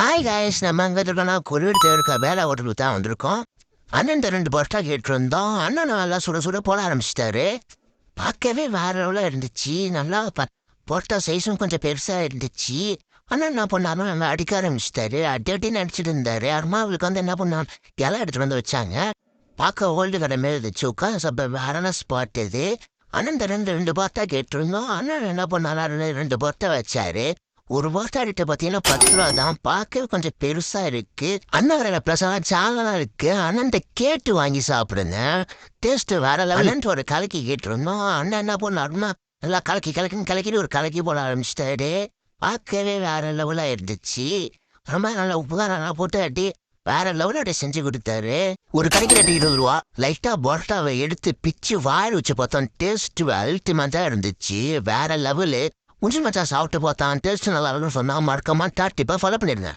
Hi guys, நம்ம அங்கே இருக்கோம்னா குறியீடு இருக்க வேலை ஹோட்டலுக்கு தான் வந்திருக்கோம். அண்ணன் ரெண்டு பரோட்டா கேட்டிருந்தோம். அண்ணன் நல்லா சுட சுட போட ஆரம்பிச்சிட்டாரு. பார்க்கவே வேற லெவலில் இருந்துச்சு. நல்லா பரோட்டா சைஸும் கொஞ்சம் பெருசாக இருந்துச்சு. அண்ணன் என்ன பண்ணாருன்னா நல்லா அடிக்க ஆரம்பிச்சிட்டாரு. அடி அடின்னு அடிச்சிட்டு இருந்தாரு. அம்மாவுக்கு வந்து என்ன பண்ணாங்க, இலை எடுத்துட்டு வந்து வச்சாங்க. பார்க்க ஓல்டு கடை மாரி இருந்துச்சு. உட்காந்து சாப்பிட வேற ஸ்பாட் இது. அண்ணன் ரெண்டு பரோட்டா கேட்டிருந்தோம். அண்ணன் என்ன பண்ணாரு, ரெண்டு பரோட்டா வச்சாரு. ஒரு பரோட்டா பார்த்தீங்கன்னா 10 ரூபா தான். பார்க்கவே கொஞ்சம் பெருசா இருக்கு. அண்ணன் பிரசாதம் சாலனா இருக்கு. அண்ணன் கேட்டு வாங்கி சாப்பிடுங்க. டேஸ்ட் வேற லெவல். ஒரு கலக்கி கேட்டிருந்தோம். அண்ணன் என்ன பண்ணாருன்னா நல்லா கலக்கின்னு ஒரு கலக்கி போட ஆரம்பிச்சிட்டாரு. பார்க்கவே வேற லெவலா இருந்துச்சு. ரொம்ப நல்லா உப்பு தான் நல்லா போட்டு அட்டி வேற லெவலோட செஞ்சு கொடுத்தாரு. ஒரு கடைக்கு ரேட்டு 20 ரூபா. லைட்டா பரோட்டாவை எடுத்து பிச்சு வாயில் வச்சு பார்த்தோம். டேஸ்ட் அல்டிமேட்டா இருந்துச்சு. வேற லெவலு. மச்சான் சாப்பிட்டு பார்த்தான். டேஸ்ட் நல்லா இருக்குன்னு சொன்னா மறக்காம டாட்டிப்பா ஃபாலோ பண்ணிருங்க.